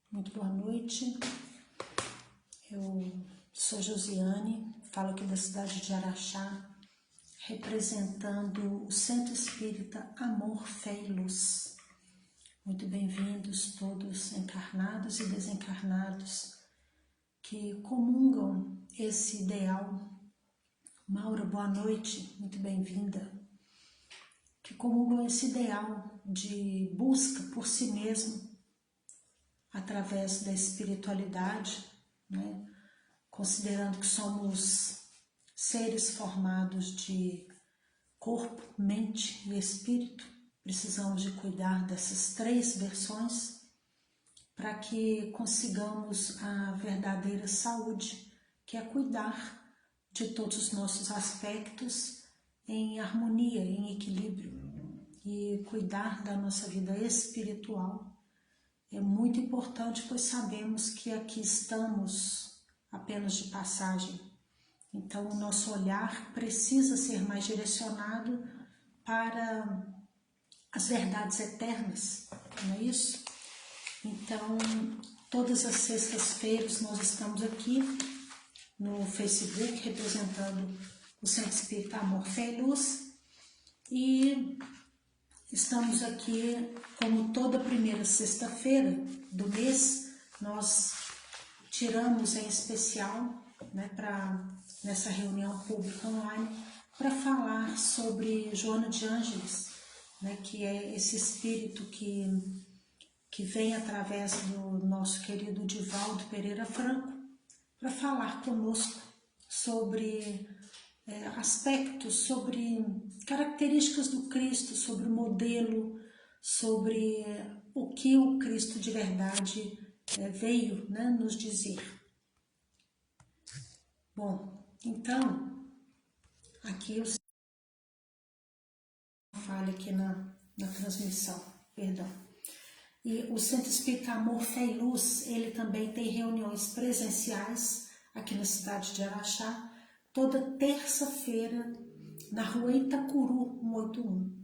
Muito boa noite, eu sou Josiane, falo aqui da cidade de Araxá, representando o Centro Espírita Amor, Fé e Luz. Muito bem-vindos todos encarnados e desencarnados que comungam esse ideal. Maura, boa noite, muito bem-vinda. Que comungam esse ideal de busca por si mesmo, através da espiritualidade, né? Considerando que somos seres formados de corpo, mente e espírito, precisamos de cuidar dessas três versões para que consigamos a verdadeira saúde, que é cuidar de todos os nossos aspectos em harmonia, em equilíbrio, e cuidar da nossa vida espiritual. É muito importante, pois sabemos que aqui estamos apenas de passagem. Então, o nosso olhar precisa ser mais direcionado para as verdades eternas, não é isso? Então, todas as sextas-feiras nós estamos aqui no Facebook representando o Centro Espírita Amor, Fé e Luz, e estamos aqui, como toda primeira sexta-feira do mês, nós tiramos em especial, né, nessa reunião pública online, para falar sobre Joana de Ângeles, né, que é esse espírito que vem através do nosso querido Divaldo Pereira Franco, para falar conosco sobre aspectos, sobre características do Cristo, sobre o modelo, sobre o que o Cristo de verdade veio, né, nos dizer. Bom, então, aqui eu falho aqui na transmissão, perdão. E o Centro Espírita Amor, Fé e Luz, ele também tem reuniões presenciais aqui na cidade de Araxá, toda terça-feira, na rua Itacuru, 181.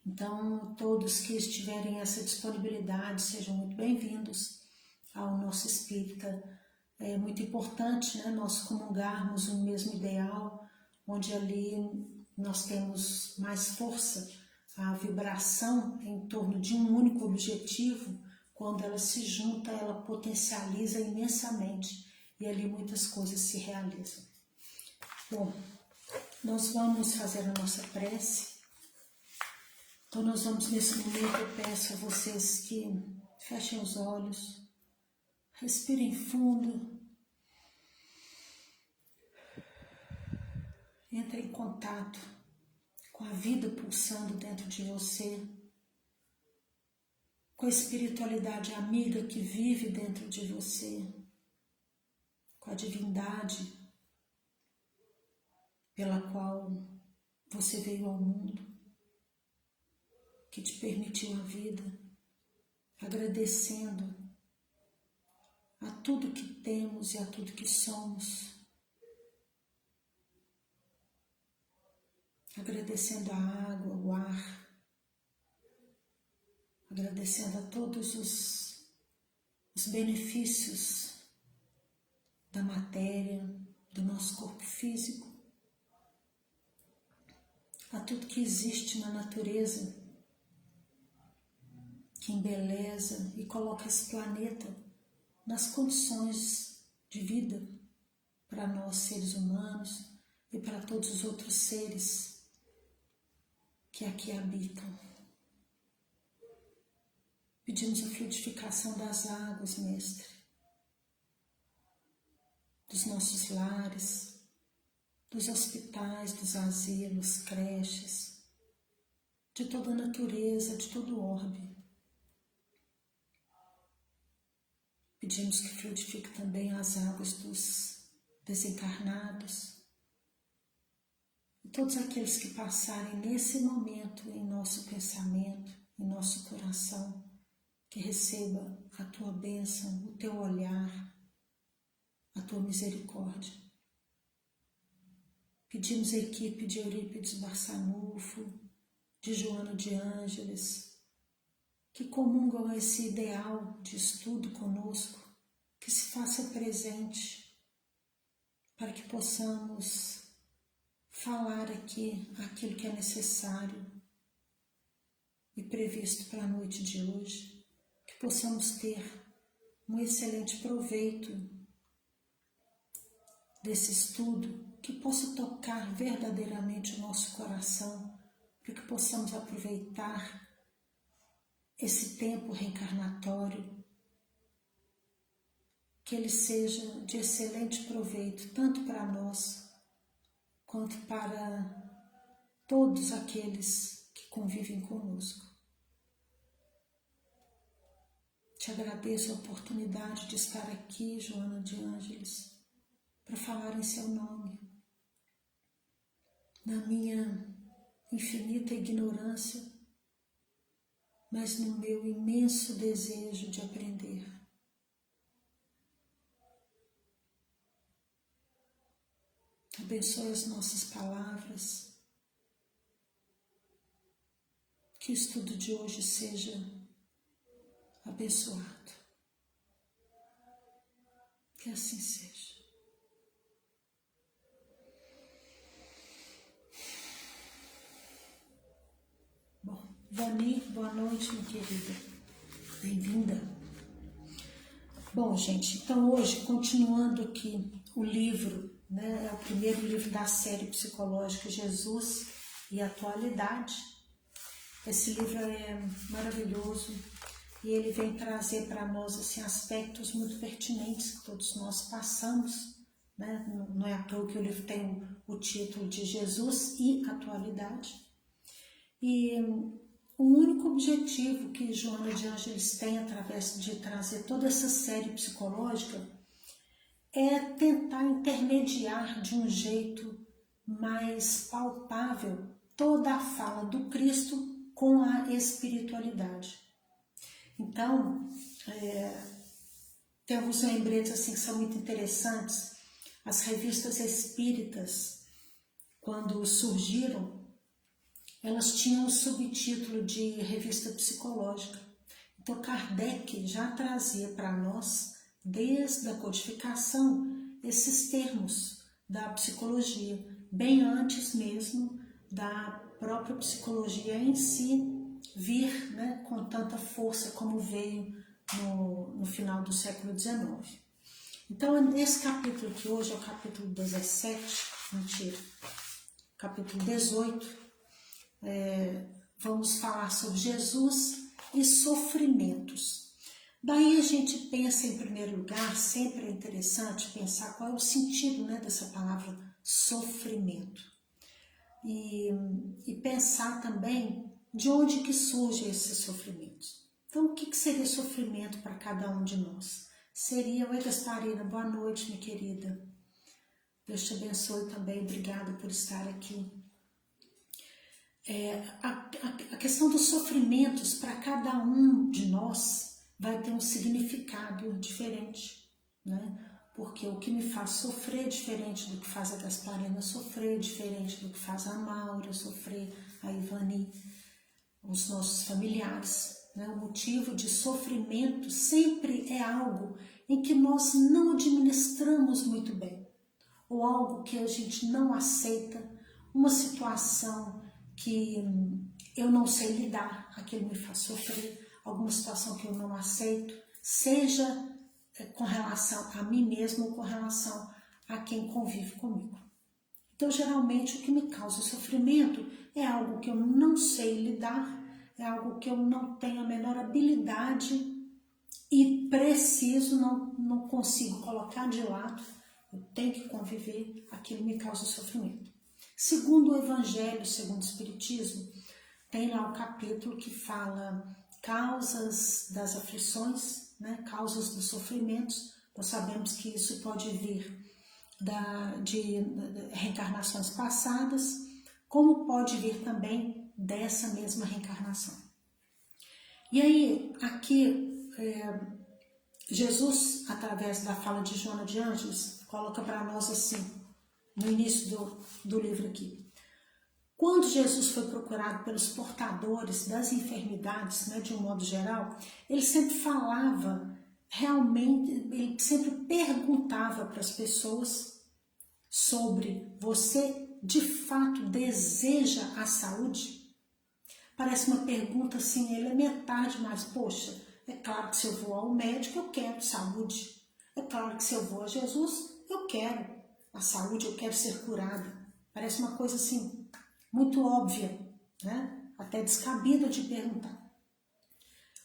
Então, todos que estiverem essa disponibilidade, sejam muito bem-vindos ao nosso espírita. É muito importante, né, nós comungarmos um mesmo ideal, onde ali nós temos mais força, a vibração em torno de um único objetivo, quando ela se junta, ela potencializa imensamente e ali muitas coisas se realizam. Bom, nós vamos fazer a nossa prece. Então nós vamos nesse momento, eu peço a vocês que fechem os olhos, respirem fundo, entrem em contato com a vida pulsando dentro de você, com a espiritualidade amiga que vive dentro de você, com a divindade pela qual você veio ao mundo, que te permitiu a vida, agradecendo a tudo que temos e a tudo que somos, agradecendo a água, o ar, agradecendo a todos os benefícios da matéria, do nosso corpo físico, a tudo que existe na natureza, que embeleza e coloca esse planeta nas condições de vida para nós seres humanos e para todos os outros seres que aqui habitam. Pedimos a fluidificação das águas, Mestre, dos nossos lares, dos hospitais, dos asilos, creches, de toda a natureza, de todo o orbe. Pedimos que fluidifique também as águas dos desencarnados, e todos aqueles que passarem nesse momento em nosso pensamento, em nosso coração, que receba a tua bênção, o teu olhar, a tua misericórdia. Pedimos a equipe de Eurípides Barçanufo, de Joana de Ângeles, que comungam esse ideal de estudo conosco, que se faça presente para que possamos falar aqui aquilo que é necessário e previsto para a noite de hoje, que possamos ter um excelente proveito desse estudo, que possa tocar verdadeiramente o nosso coração, para que possamos aproveitar esse tempo reencarnatório, que ele seja de excelente proveito, tanto para nós, quanto para todos aqueles que convivem conosco. Te agradeço a oportunidade de estar aqui, Joana de Ângeles, para falar em seu nome. Na minha infinita ignorância, mas no meu imenso desejo de aprender. Abençoe as nossas palavras, que o estudo de hoje seja abençoado. Que assim seja. Bom, Vani, boa noite, minha querida. Bem-vinda. Bom, gente, então hoje, continuando aqui o livro, né, é o primeiro livro da série psicológica Jesus e Atualidade. Esse livro é maravilhoso e ele vem trazer para nós assim, aspectos muito pertinentes que todos nós passamos, né? Não é à toa que o livro tem o título de Jesus e Atualidade. E o único objetivo que Joana de Ângeles tem através de trazer toda essa série psicológica é tentar intermediar de um jeito mais palpável toda a fala do Cristo com a espiritualidade. Então, tem alguns lembretes assim, que são muito interessantes. As revistas espíritas, quando surgiram, elas tinham o subtítulo de revista psicológica. Então, Kardec já trazia para nós, desde a codificação, esses termos da psicologia, bem antes mesmo da própria psicologia em si vir, né, com tanta força como veio no final do século XIX. Então, nesse capítulo que hoje é o capítulo 17, capítulo 18, vamos falar sobre Jesus e sofrimentos. Daí a gente pensa, em primeiro lugar, sempre é interessante pensar qual é o sentido, né, dessa palavra sofrimento. E pensar também de onde que surgem esses sofrimentos. Então, o que seria sofrimento para cada um de nós? Seria, oi Gasparina, boa noite, minha querida. Deus te abençoe também, obrigada por estar aqui. A questão dos sofrimentos para cada um de nós vai ter um significado diferente, né? Porque o que me faz sofrer é diferente do que faz a Gasparina sofrer, diferente do que faz a Maura sofrer, a Ivani, os nossos familiares, né? O motivo de sofrimento sempre é algo em que nós não administramos muito bem, ou algo que a gente não aceita, uma situação que eu não sei lidar, aquilo me faz sofrer, alguma situação que eu não aceito, seja com relação a mim mesmo ou com relação a quem convive comigo. Então, geralmente, o que me causa sofrimento é algo que eu não sei lidar, é algo que eu não tenho a menor habilidade e preciso, não consigo colocar de lado, eu tenho que conviver, aquilo me causa sofrimento. Segundo o Evangelho, segundo o Espiritismo, tem lá um capítulo que fala causas das aflições, né, causas dos sofrimentos. Nós sabemos que isso pode vir de reencarnações passadas, como pode vir também dessa mesma reencarnação. E aí, aqui, Jesus, através da fala de Joana de Ângeles, coloca para nós assim, no início do livro aqui: quando Jesus foi procurado pelos portadores das enfermidades, né, de um modo geral, ele sempre falava, realmente, ele sempre perguntava para as pessoas sobre: você de fato deseja a saúde? Parece uma pergunta assim elementar demais. Poxa, é claro que se eu vou ao médico eu quero saúde. É claro que se eu vou a Jesus eu quero a saúde, eu quero ser curada. Parece uma coisa assim muito óbvia, né? Até descabida de perguntar.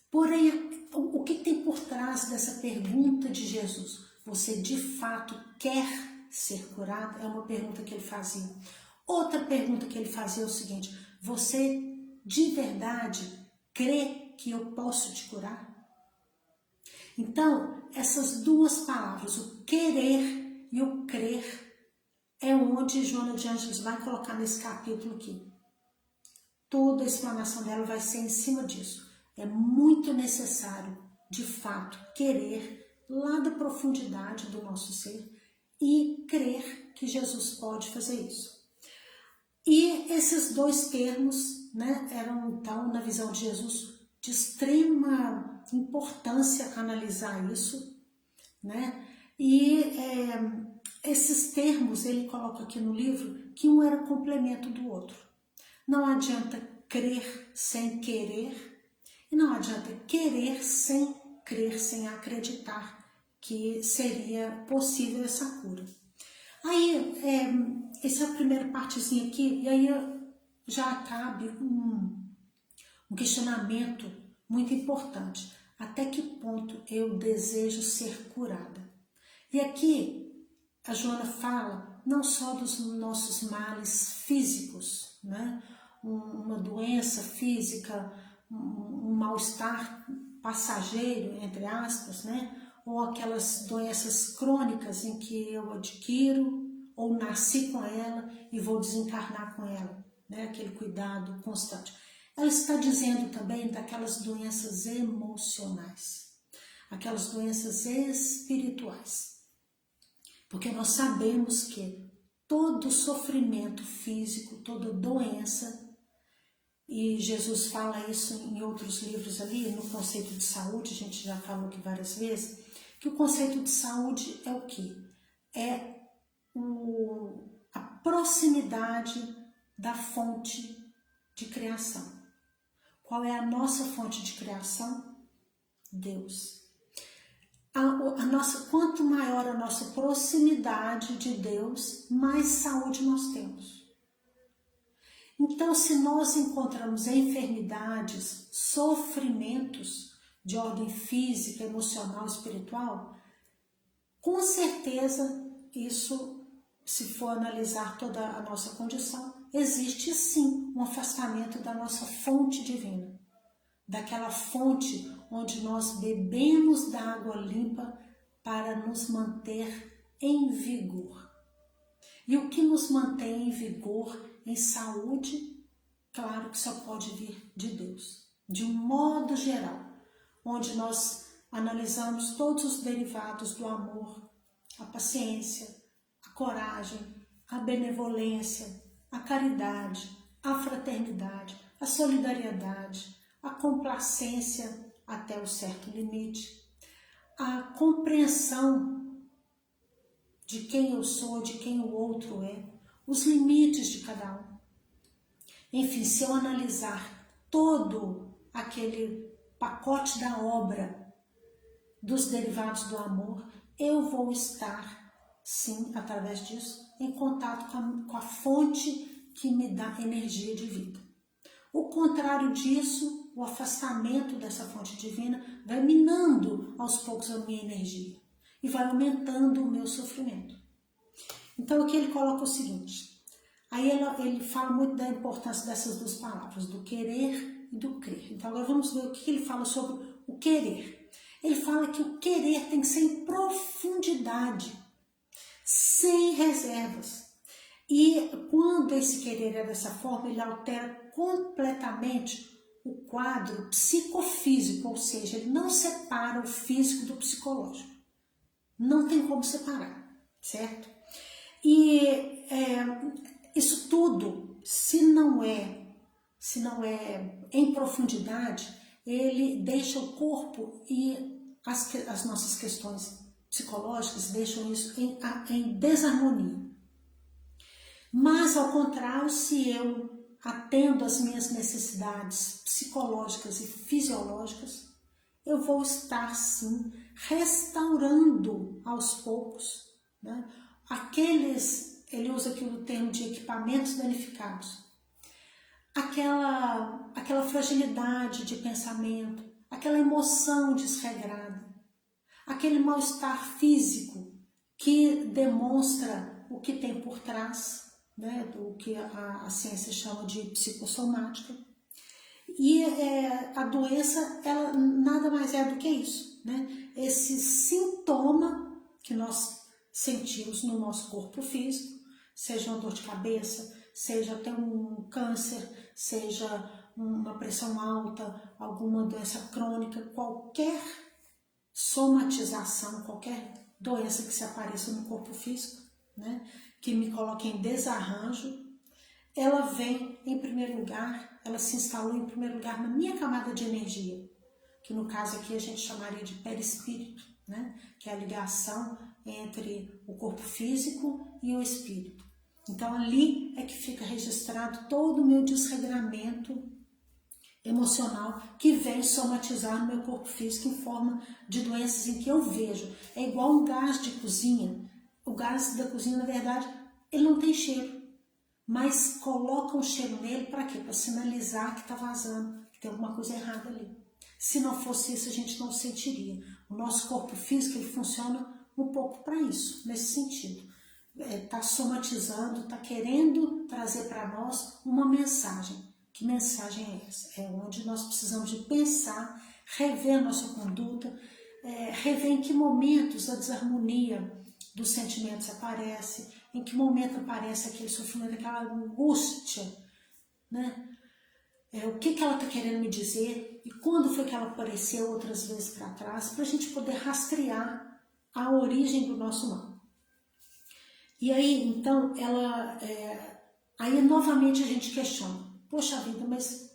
Porém, o que tem por trás dessa pergunta de Jesus? Você de fato quer ser curado? É uma pergunta que ele fazia. Outra pergunta que ele fazia é o seguinte: você de verdade crê que eu posso te curar? Então, essas duas palavras, o querer e o crer, é onde Joana de Ângeles vai colocar nesse capítulo aqui. Toda a explanação dela vai ser em cima disso. É muito necessário, de fato, querer lá da profundidade do nosso ser e crer que Jesus pode fazer isso. E esses dois termos, né, eram então, na visão de Jesus, de extrema importância analisar isso, né? E esses termos ele coloca aqui no livro que um era complemento do outro. Não adianta crer sem querer e não adianta querer sem crer, sem acreditar que seria possível essa cura. Aí, essa é a primeira partezinha aqui, e aí já cabe um questionamento muito importante. Até que ponto eu desejo ser curada? E aqui a Joana fala não só dos nossos males físicos, né? Uma doença física, um mal-estar passageiro, entre aspas, né? Ou aquelas doenças crônicas em que eu adquiro ou nasci com ela e vou desencarnar com ela, né? Aquele cuidado constante. Ela está dizendo também daquelas doenças emocionais, aquelas doenças espirituais. Porque nós sabemos que todo sofrimento físico, toda doença, e Jesus fala isso em outros livros ali, no conceito de saúde, a gente já falou aqui várias vezes, que o conceito de saúde é o quê? É a proximidade da fonte de criação. Qual é a nossa fonte de criação? Deus. Quanto maior a nossa proximidade de Deus, mais saúde nós temos. Então, se nós encontramos enfermidades, sofrimentos de ordem física, emocional, espiritual, com certeza isso, se for analisar toda a nossa condição, existe sim um afastamento da nossa fonte divina, daquela fonte onde nós bebemos da água limpa para nos manter em vigor. E o que nos mantém em vigor, em saúde, claro que só pode vir de Deus. De um modo geral, onde nós analisamos todos os derivados do amor, a paciência, a coragem, a benevolência, a caridade, a fraternidade, a solidariedade, a complacência até um certo limite, a compreensão de quem eu sou, de quem o outro é, os limites de cada um. Enfim, se eu analisar todo aquele pacote da obra dos derivados do amor, eu vou estar, sim, através disso, em contato com a fonte que me dá energia de vida. O contrário disso, o afastamento dessa fonte divina, vai minando aos poucos a minha energia e vai aumentando o meu sofrimento. Então aqui ele coloca o seguinte, aí ele fala muito da importância dessas duas palavras, do querer e do crer. Então agora vamos ver o que ele fala sobre o querer. Ele fala que o querer tem que ser em profundidade, sem reservas. E quando esse querer é dessa forma, ele altera completamente o quadro psicofísico, ou seja, ele não separa o físico do psicológico. Não tem como separar, certo? E isso tudo se não é em profundidade, ele deixa o corpo e as nossas questões psicológicas deixam isso em desarmonia. Mas, ao contrário, se eu atendo às minhas necessidades psicológicas e fisiológicas, eu vou estar, sim, restaurando aos poucos, né, ele usa aqui o termo de equipamentos danificados, aquela fragilidade de pensamento, aquela emoção desregrada, aquele mal-estar físico que demonstra o que tem por trás, né, do que a ciência chama de psicossomática. E a doença, ela nada mais é do que isso, né? Esse sintoma que nós sentimos no nosso corpo físico, seja uma dor de cabeça, seja até um câncer, seja uma pressão alta, alguma doença crônica, qualquer somatização, qualquer doença que se apareça no corpo físico, né, que me coloque em desarranjo, ela vem em primeiro lugar, ela se instalou em primeiro lugar na minha camada de energia, que no caso aqui a gente chamaria de perispírito, né, que é a ligação entre o corpo físico e o espírito. Então ali é que fica registrado todo o meu desregramento emocional que vem somatizar no meu corpo físico em forma de doenças em que eu vejo. É igual um gás de cozinha. O gás da cozinha, na verdade, ele não tem cheiro, mas coloca um cheiro nele para quê? Para sinalizar que está vazando, que tem alguma coisa errada ali. Se não fosse isso, a gente não sentiria. O nosso corpo físico, ele funciona um pouco para isso, nesse sentido. Está somatizando, está querendo trazer para nós uma mensagem. Que mensagem é essa? É onde nós precisamos de pensar, rever a nossa conduta, rever em que momentos a desarmonia dos sentimentos aparece, em que momento aparece aquele sofrimento, aquela angústia, né? O que ela está querendo me dizer e quando foi que ela apareceu outras vezes para trás, para a gente poder rastrear a origem do nosso mal. E aí, então, aí novamente a gente questiona. Poxa vida, mas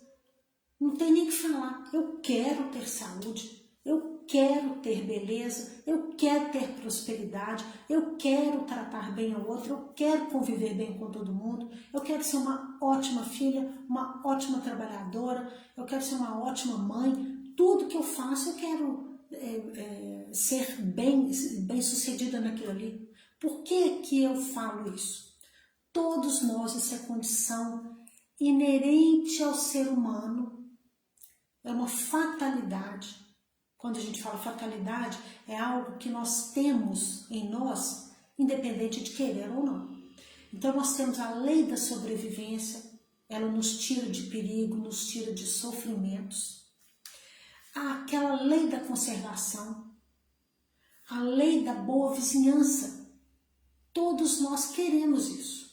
não tem nem o que falar. Eu quero ter saúde, eu quero ter beleza, eu quero ter prosperidade, eu quero tratar bem ao outro, eu quero conviver bem com todo mundo, eu quero ser uma ótima filha, uma ótima trabalhadora, eu quero ser uma ótima mãe. Tudo que eu faço, eu quero ser bem sucedida naquilo ali. Por que eu falo isso? Todos nós, essa é condição inerente ao ser humano, é uma fatalidade. Quando a gente fala fatalidade, é algo que nós temos em nós, independente de querer ou não. Então nós temos a lei da sobrevivência, ela nos tira de perigo, nos tira de sofrimentos. Há aquela lei da conservação, a lei da boa vizinhança. Todos nós queremos isso.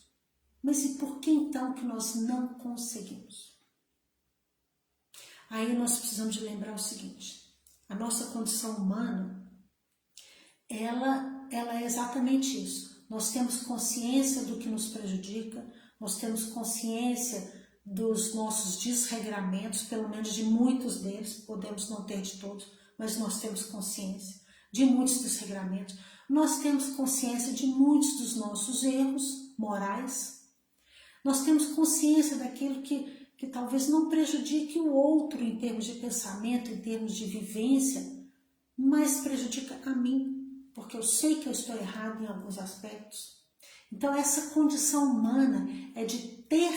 Mas e por que então que nós não conseguimos? Aí nós precisamos de lembrar o seguinte: a nossa condição humana, ela é exatamente isso. Nós temos consciência do que nos prejudica, nós temos consciência dos nossos desregramentos, pelo menos de muitos deles, podemos não ter de todos, mas nós temos consciência de muitos desregramentos. Nós temos consciência de muitos dos nossos erros morais. Nós temos consciência daquilo que talvez não prejudique o outro em termos de pensamento, em termos de vivência, mas prejudica a mim, porque eu sei que eu estou errado em alguns aspectos. Então essa condição humana é de ter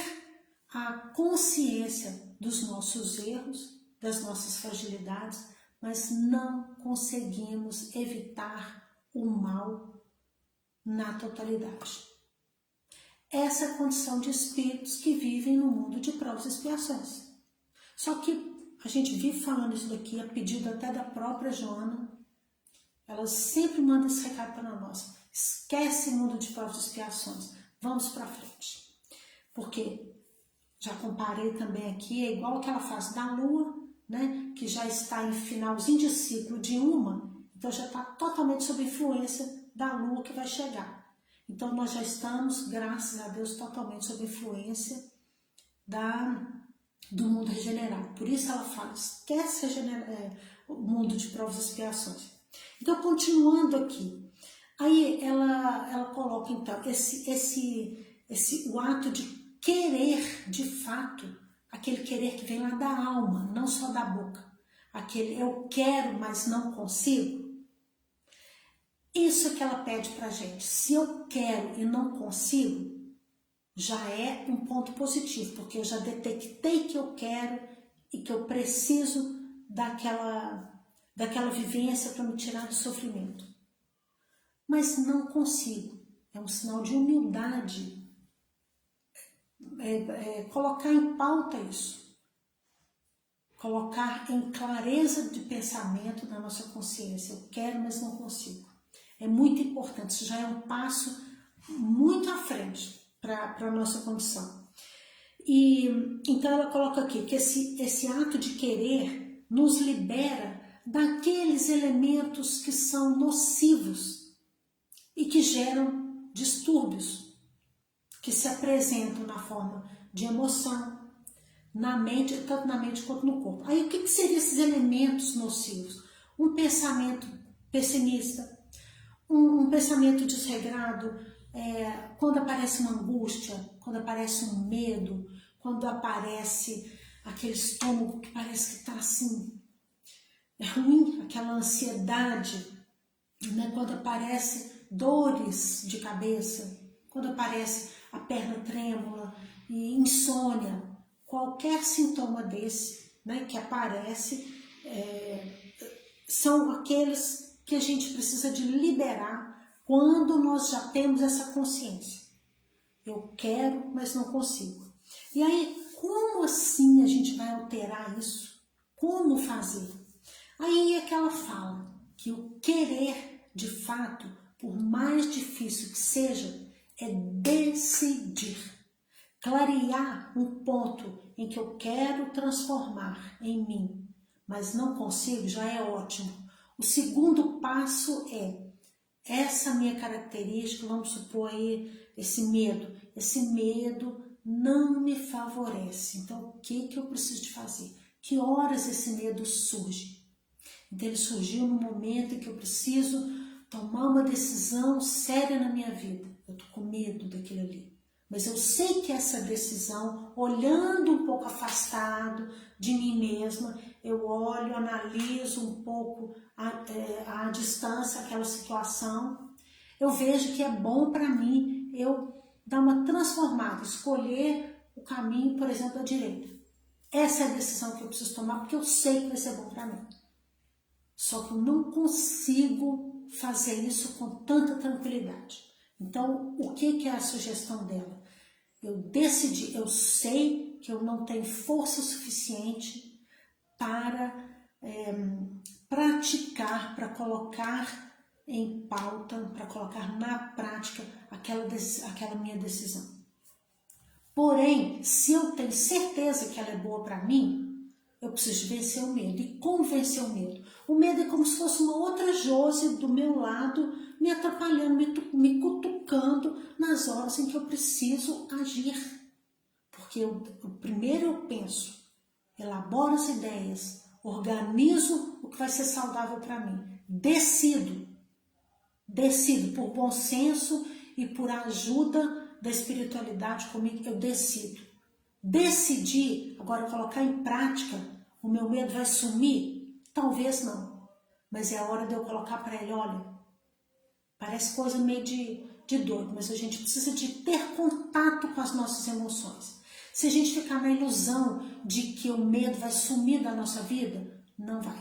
a consciência dos nossos erros, das nossas fragilidades, mas não conseguimos evitar o mal na totalidade. Essa é a condição de espíritos que vivem no mundo de provas e expiações. Só que a gente vive falando isso daqui a pedido até da própria Joana. Ela sempre manda esse recado para nós. Esquece o mundo de provas e expiações. Vamos para frente. Porque, já comparei também aqui, é igual aquela fase da Lua, né, que já está em finalzinho de ciclo de uma, então já está totalmente sob influência da Lua que vai chegar. Então nós já estamos, graças a Deus, totalmente sob influência do mundo regenerado. Por isso ela fala, esquece o mundo de provas e expiações. Então, continuando aqui, aí ela coloca então o ato de querer de fato, aquele querer que vem lá da alma, não só da boca, aquele eu quero, mas não consigo. Isso que ela pede pra gente. Se eu quero e não consigo, já é um ponto positivo, porque eu já detectei que eu quero e que eu preciso daquela vivência para me tirar do sofrimento. Mas não consigo. É um sinal de humildade. Colocar em pauta isso. Colocar em clareza de pensamento na nossa consciência. Eu quero, mas não consigo. É muito importante. Isso já é um passo muito à frente para a nossa condição. E então ela coloca aqui que esse ato de querer nos libera daqueles elementos que são nocivos e que geram distúrbios, que se apresentam na forma de emoção, na mente, tanto na mente quanto no corpo. Aí o que seriam esses elementos nocivos? Um pensamento pessimista, um pensamento desregrado, quando aparece uma angústia, quando aparece um medo, quando aparece aquele estômago que parece que está assim, é ruim, aquela ansiedade, né? Quando aparece dores de cabeça, quando aparece a perna trêmula e insônia, qualquer sintoma desse, né, que aparece, são aqueles que a gente precisa de liberar quando nós já temos essa consciência. Eu quero, mas não consigo. E aí, como assim a gente vai alterar isso? Como fazer? Aí é que ela fala que o querer, de fato, por mais difícil que seja, é decidir. Clarear um ponto em que eu quero transformar em mim, mas não consigo, já é ótimo. O segundo passo é essa minha característica, vamos supor aí, esse medo não me favorece. Então, o que eu preciso de fazer? Que horas esse medo surge? Então, ele surgiu no momento em que eu preciso tomar uma decisão séria na minha vida. Eu estou com medo daquilo ali. Mas eu sei que essa decisão, olhando um pouco afastado de mim mesma, eu olho, analiso um pouco a distância, aquela situação, eu vejo que é bom para mim eu dar uma transformada, escolher o caminho, por exemplo, à direita. Essa é a decisão que eu preciso tomar, porque eu sei que vai ser bom para mim. Só que eu não consigo fazer isso com tanta tranquilidade. Então, o que é a sugestão dela? Eu decidi, eu sei que eu não tenho força suficiente para praticar, para colocar em pauta, para colocar na prática aquela minha decisão. Porém, se eu tenho certeza que ela é boa para mim, eu preciso vencer o medo. E como vencer o medo? O medo é como se fosse uma outra Josi do meu lado, me atrapalhando, me cutucando nas horas em que eu preciso agir. Porque primeiro eu penso, elaboro as ideias, organizo o que vai ser saudável para mim. Decido por bom senso e por ajuda da espiritualidade comigo, eu decido. Decidi, agora colocar em prática, o meu medo vai sumir? Talvez não, mas é a hora de eu colocar para ele, olha, parece coisa meio de doido, mas a gente precisa de ter contato com as nossas emoções. Se a gente ficar na ilusão de que o medo vai sumir da nossa vida, não vai.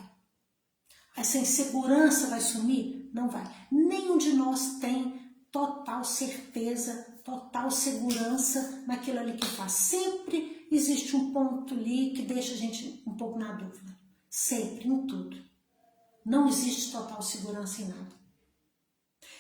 Essa insegurança vai sumir? Não vai. Nenhum de nós tem total certeza, total segurança naquilo ali que faz. Sempre existe um ponto ali que deixa a gente um pouco na dúvida. Sempre, em tudo. Não existe total segurança em nada.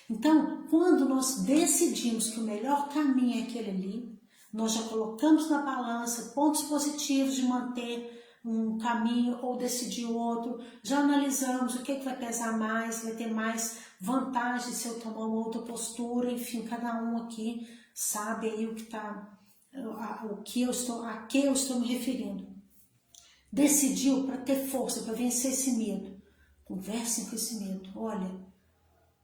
Então, quando nós decidimos que o melhor caminho é aquele ali, nós já colocamos na balança pontos positivos de manter um caminho ou decidir outro, já analisamos o que vai pesar mais, vai ter mais vantagem se eu tomar uma outra postura, enfim, cada um aqui sabe aí o que está a que eu estou me referindo. Decidiu para ter força, para vencer esse medo. Conversem com esse medo. Olha,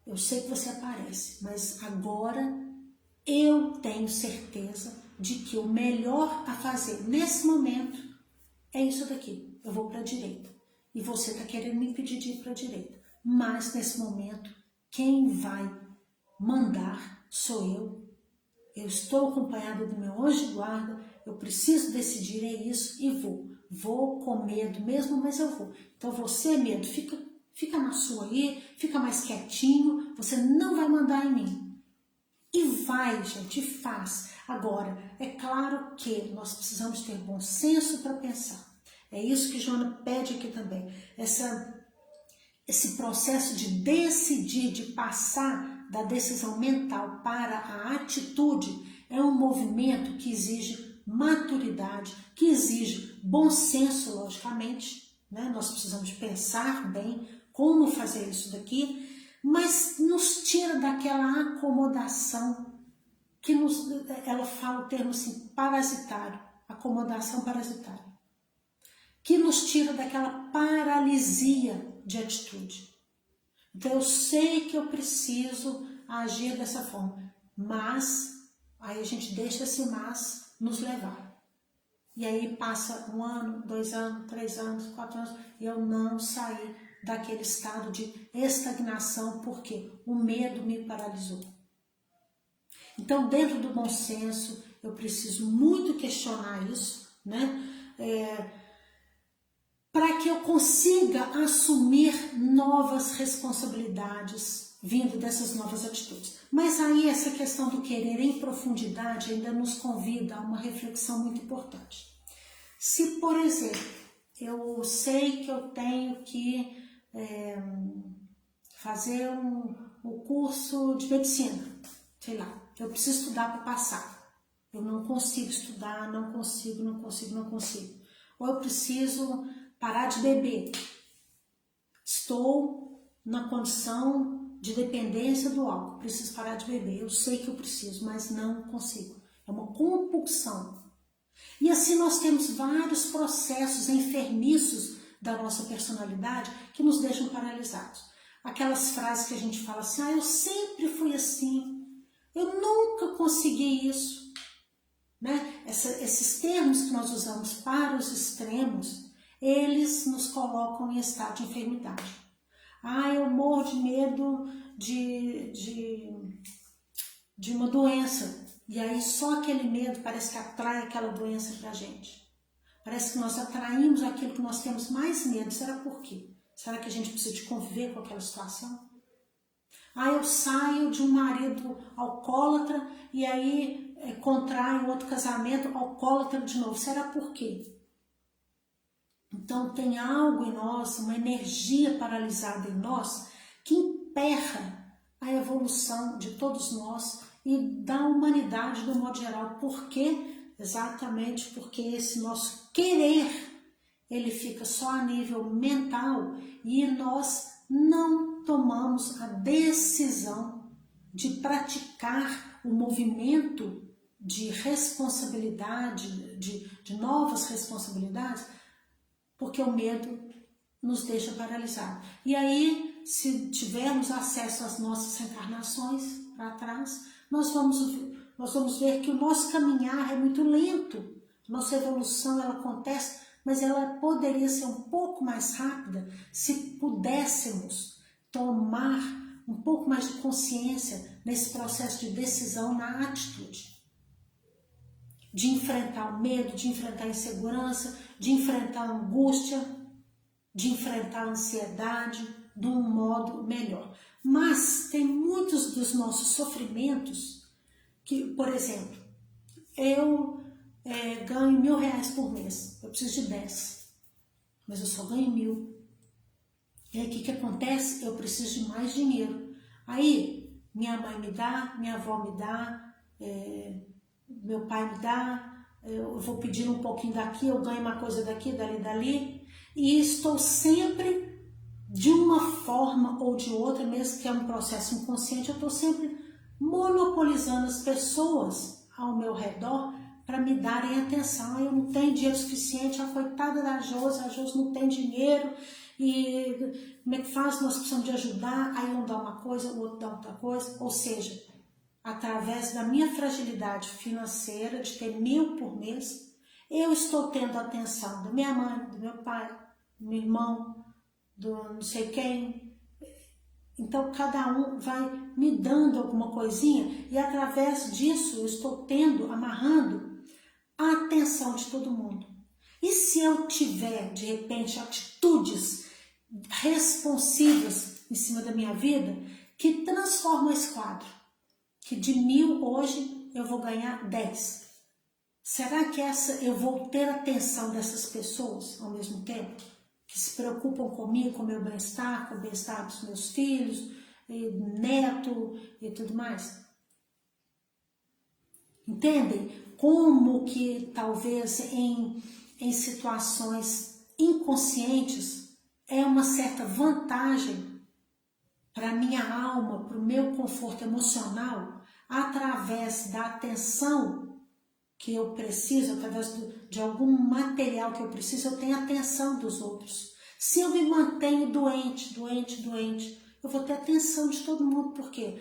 eu sei que você aparece, mas agora eu tenho certeza de que o melhor a fazer nesse momento é isso daqui. Eu vou para a direita. E você está querendo me impedir de ir para a direita. Mas nesse momento, quem vai mandar sou eu. Eu estou acompanhada do meu anjo de guarda, eu preciso decidir, é isso, e vou. Vou com medo mesmo, mas eu vou. Então você, medo, fica na sua aí, fica mais quietinho, você não vai mandar em mim. E vai, gente, faz. Agora, é claro que nós precisamos ter bom senso para pensar. É isso que Joana pede aqui também. Esse processo de decidir, de passar da decisão mental para a atitude, é um movimento que exige maturidade, que exige bom senso, logicamente, né? Nós precisamos pensar bem como fazer isso daqui, mas nos tira daquela acomodação que ela fala o termo assim, parasitário, acomodação parasitária, que nos tira daquela paralisia de atitude. Então eu sei que eu preciso agir dessa forma, mas aí a gente deixa esse mas nos levar. E aí passa 1 ano, 2 anos, 3 anos, 4 anos, e eu não saí daquele estado de estagnação, porque o medo me paralisou. Então, dentro do bom senso, eu preciso muito questionar isso, né? Para que eu consiga assumir novas responsabilidades vindo dessas novas atitudes. Mas aí essa questão do querer em profundidade ainda nos convida a uma reflexão muito importante. Se, por exemplo, eu sei que eu tenho que fazer um curso de medicina, sei lá, eu preciso estudar para passar. Eu não consigo estudar, não consigo. Ou eu preciso parar de beber. Estou na condição de dependência do álcool, preciso parar de beber. Eu sei que eu preciso, mas não consigo. É uma compulsão. E assim nós temos vários processos enfermiços da nossa personalidade que nos deixam paralisados. Aquelas frases que a gente fala assim, eu sempre fui assim, eu nunca consegui isso. Né? Esses termos que nós usamos para os extremos, eles nos colocam em estado de enfermidade. Eu morro de medo de uma doença. E aí só aquele medo parece que atrai aquela doença para a gente. Parece que nós atraímos aquilo que nós temos mais medo. Será por quê? Será que a gente precisa de conviver com aquela situação? Eu saio de um marido alcoólatra e aí contrai um outro casamento alcoólatra de novo. Será por quê? Então tem algo em nós, uma energia paralisada em nós que emperra a evolução de todos nós e da humanidade do modo geral. Por quê? Exatamente porque esse nosso querer, ele fica só a nível mental e nós não tomamos a decisão de praticar o movimento de responsabilidade, de novas responsabilidades, porque o medo nos deixa paralisados. E aí, se tivermos acesso às nossas reencarnações para trás, nós vamos ver que o nosso caminhar é muito lento. Nossa evolução ela acontece, mas ela poderia ser um pouco mais rápida se pudéssemos tomar um pouco mais de consciência nesse processo de decisão na atitude. De enfrentar o medo, de enfrentar a insegurança, de enfrentar a angústia, de enfrentar a ansiedade de um modo melhor. Mas tem muitos dos nossos sofrimentos que, por exemplo, eu ganho R$1.000 por mês, eu preciso de 10, mas eu só ganho 1.000. E aí o que acontece? Eu preciso de mais dinheiro. Aí minha mãe me dá, minha avó me dá, meu pai me dá, eu vou pedir um pouquinho daqui, eu ganho uma coisa daqui, dali, e estou sempre, de uma forma ou de outra, mesmo que é um processo inconsciente, eu estou sempre monopolizando as pessoas ao meu redor para me darem atenção. Eu não tenho dinheiro suficiente, a coitada da Josi, a Josi não tem dinheiro, e como é que faz? Nós precisamos de ajudar, aí um dá uma coisa, o outro dá outra coisa, ou seja, através da minha fragilidade financeira, de ter 1.000 por mês, eu estou tendo a atenção da minha mãe, do meu pai, do meu irmão, do não sei quem. Então, cada um vai me dando alguma coisinha e através disso eu estou amarrando a atenção de todo mundo. E se eu tiver, de repente, atitudes responsivas em cima da minha vida, que transformam esse quadro, que de 1.000 hoje eu vou ganhar 10. Será que eu vou ter atenção dessas pessoas ao mesmo tempo? Que se preocupam comigo, com o meu bem-estar, com o bem-estar dos meus filhos, e neto e tudo mais? Entendem? Como que talvez em situações inconscientes é uma certa vantagem para a minha alma, para o meu conforto emocional, através da atenção que eu preciso, através de algum material que eu preciso, eu tenho a atenção dos outros. Se eu me mantenho doente, eu vou ter atenção de todo mundo, porque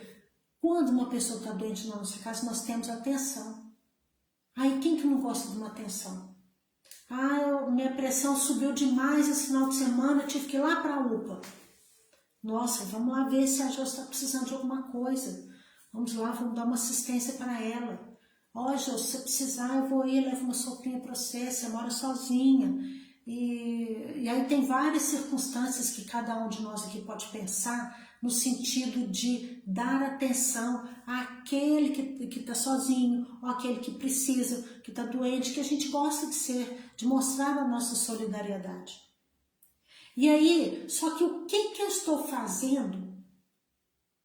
quando uma pessoa está doente na nossa casa, nós temos atenção. Aí quem que não gosta de uma atenção? Minha pressão subiu demais esse final de semana, eu tive que ir lá para a UPA. Nossa, vamos lá ver se a Jo está precisando de alguma coisa. Vamos lá, vamos dar uma assistência para ela. Jo, se você precisar, eu vou ir, levo uma sopinha para você mora sozinha. E aí tem várias circunstâncias que cada um de nós aqui pode pensar no sentido de dar atenção àquele que está sozinho, ou àquele que precisa, que está doente, que a gente gosta de ser, de mostrar a nossa solidariedade. E aí, só que o que eu estou fazendo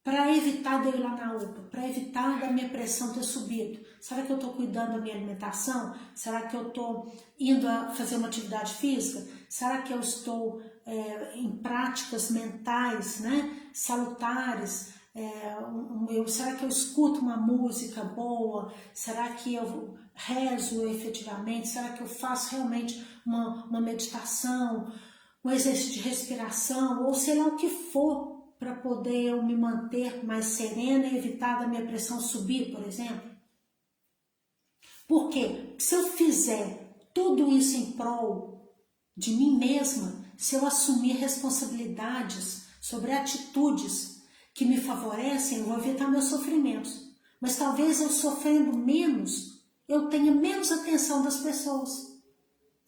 para evitar de eu ir lá na UPA, para evitar da minha pressão ter subido? Será que eu estou cuidando da minha alimentação? Será que eu estou indo a fazer uma atividade física? Será que eu estou em práticas mentais, né, salutares? Será que eu escuto uma música boa? Será que eu rezo efetivamente? Será que eu faço realmente uma meditação, um exercício de respiração, ou sei lá o que for, para poder eu me manter mais serena e evitar da minha pressão subir, por exemplo? Porque se eu fizer tudo isso em prol de mim mesma, se eu assumir responsabilidades sobre atitudes que me favorecem, eu vou evitar meus sofrimentos. Mas talvez eu sofrendo menos, eu tenha menos atenção das pessoas.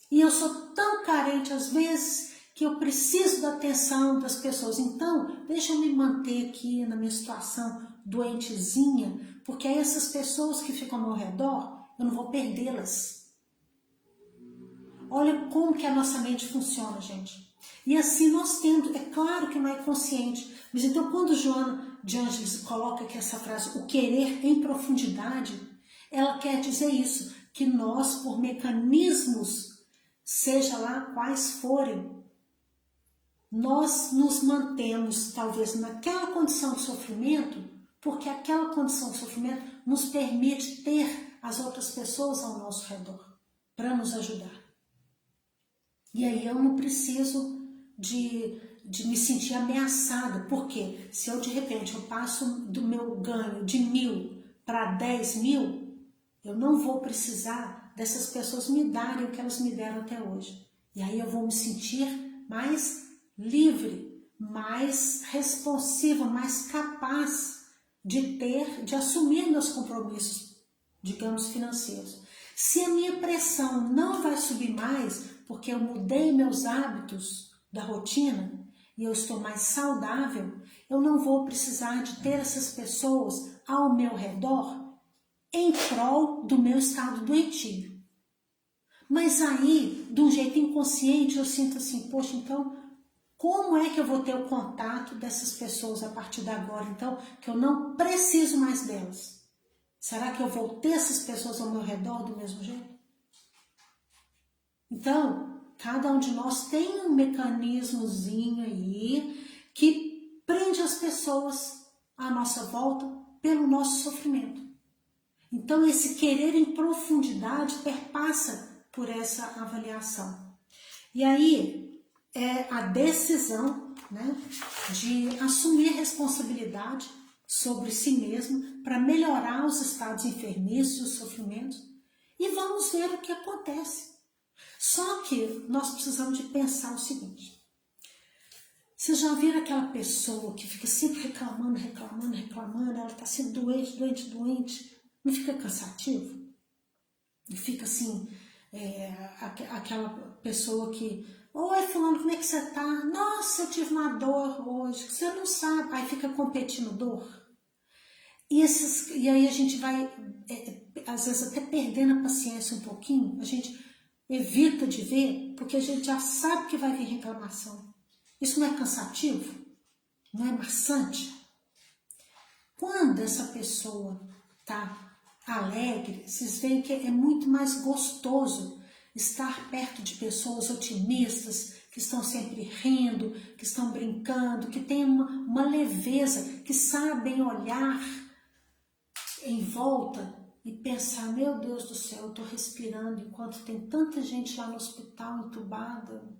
E eu sou tão carente às vezes que eu preciso da atenção das pessoas. Então, deixa eu me manter aqui na minha situação doentezinha, porque aí essas pessoas que ficam ao meu redor, eu não vou perdê-las. Olha como que a nossa mente funciona, gente. E assim nós temos, é claro que não é consciente, mas então quando Joana de Ângeles coloca aqui essa frase, o querer em profundidade, ela quer dizer isso, que nós, por mecanismos, seja lá quais forem, nós nos mantemos talvez naquela condição de sofrimento, porque aquela condição de sofrimento nos permite ter as outras pessoas ao nosso redor para nos ajudar. E aí eu não preciso de me sentir ameaçada, porque se eu de repente eu passo do meu ganho de 1.000 para 10.000, eu não vou precisar dessas pessoas me darem o que elas me deram até hoje. E aí eu vou me sentir mais livre, mais responsiva, mais capaz de assumir meus compromissos, digamos, financeiros. Se a minha pressão não vai subir mais, porque eu mudei meus hábitos da rotina e eu estou mais saudável, eu não vou precisar de ter essas pessoas ao meu redor em prol do meu estado doentio. Mas aí, de um jeito inconsciente, eu sinto assim, poxa, então, como é que eu vou ter o contato dessas pessoas a partir de agora, então, que eu não preciso mais delas? Será que eu vou ter essas pessoas ao meu redor do mesmo jeito? Então, cada um de nós tem um mecanismozinho aí que prende as pessoas à nossa volta pelo nosso sofrimento. Então, esse querer em profundidade perpassa por essa avaliação. E aí, é a decisão, né, de assumir responsabilidade sobre si mesmo para melhorar os estados enfermizos, os sofrimentos, e vamos ver o que acontece. Só que nós precisamos de pensar o seguinte: vocês já viram aquela pessoa que fica sempre reclamando, ela está sendo doente, não fica cansativo? E fica assim, aquela pessoa que, oi fulano, como é que você tá? Nossa, eu tive uma dor hoje, você não sabe, aí fica competindo dor. E aí a gente vai, às vezes até perdendo a paciência um pouquinho, a gente evita de ver, porque a gente já sabe que vai vir reclamação. Isso não é cansativo? Não é maçante? Quando essa pessoa está alegre, vocês veem que é muito mais gostoso estar perto de pessoas otimistas, que estão sempre rindo, que estão brincando, que têm uma leveza, que sabem olhar em volta e pensar, meu Deus do céu, eu estou respirando enquanto tem tanta gente lá no hospital entubada,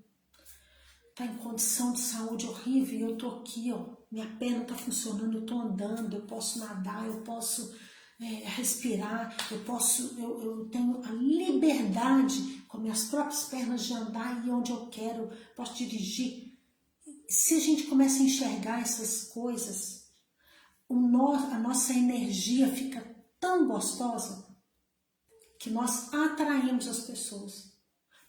está em condição de saúde horrível, e eu estou aqui, ó, minha perna está funcionando, eu estou andando, eu posso nadar, eu posso respirar, eu tenho a liberdade com minhas próprias pernas de andar e ir onde eu quero, posso dirigir. Se a gente começa a enxergar essas coisas, a nossa energia fica tão gostosa que nós atraímos as pessoas.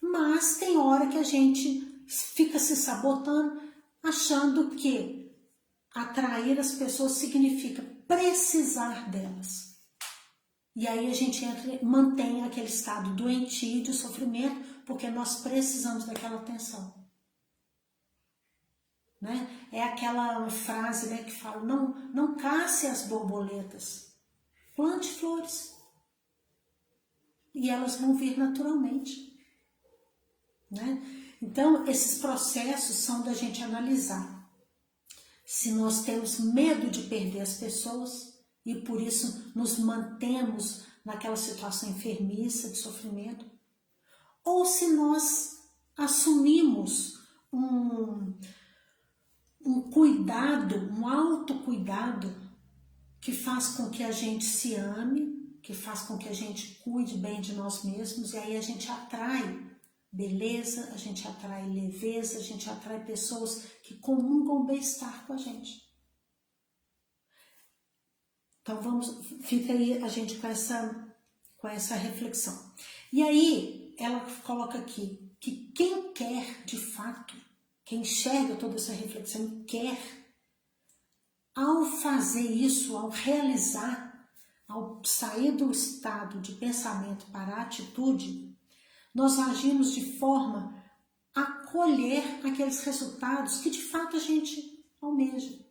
Mas tem hora que a gente fica se sabotando, achando que atrair as pessoas significa precisar delas. E aí a gente mantém aquele estado doentio de sofrimento, porque nós precisamos daquela atenção. Né? É aquela frase, né, que fala, não casse as borboletas, plante flores. E elas vão vir naturalmente. Né? Então, esses processos são da gente analisar se nós temos medo de perder as pessoas e por isso nos mantemos naquela situação enfermiça de sofrimento, ou se nós assumimos um cuidado, um autocuidado que faz com que a gente se ame, que faz com que a gente cuide bem de nós mesmos, e aí a gente atrai beleza, a gente atrai leveza, a gente atrai pessoas que comungam o bem-estar com a gente. Então fica aí a gente com essa reflexão. E aí ela coloca aqui que quem quer de fato, quem enxerga toda essa reflexão, quer, ao fazer isso, ao realizar, ao sair do estado de pensamento para a atitude, nós agimos de forma a colher aqueles resultados que de fato a gente almeja.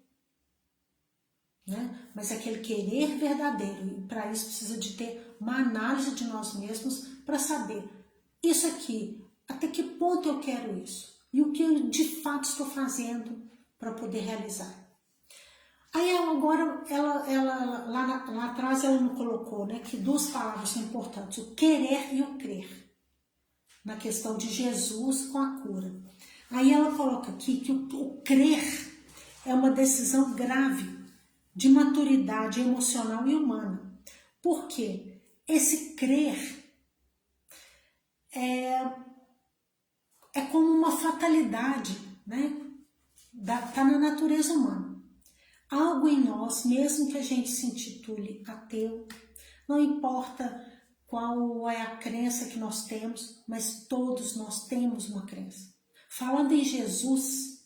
Né? Mas aquele querer verdadeiro, e para isso precisa de ter uma análise de nós mesmos para saber, isso aqui, até que ponto eu quero isso? E o que eu de fato estou fazendo para poder realizar? Aí agora, lá atrás ela não colocou, né, que duas palavras são importantes, o querer e o crer, na questão de Jesus com a cura. Aí ela coloca aqui que o crer é uma decisão grave, de maturidade emocional e humana. Por quê? Esse crer é como uma fatalidade, né? Está na natureza humana. Algo em nós, mesmo que a gente se intitule ateu, não importa qual é a crença que nós temos, mas todos nós temos uma crença. Falando em Jesus,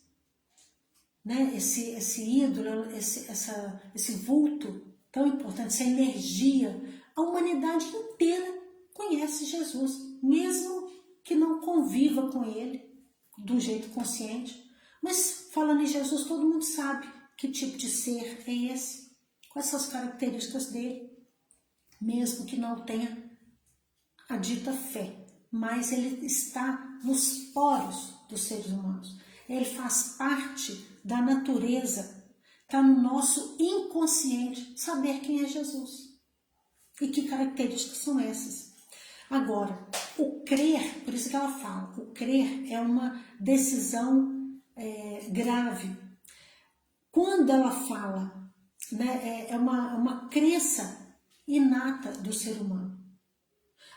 né, esse ídolo, esse vulto tão importante, essa energia, a humanidade inteira conhece Jesus, mesmo que não conviva com ele do jeito consciente. Mas falando em Jesus, todo mundo sabe que tipo de ser é esse, quais são as características dele, mesmo que não tenha a dita fé, mas ele está nos poros dos seres humanos. Ele faz parte da natureza, está no nosso inconsciente saber quem é Jesus. E que características são essas? Agora, o crer, por isso que ela fala, o crer é uma decisão grave. Quando ela fala, né, é uma crença inata do ser humano.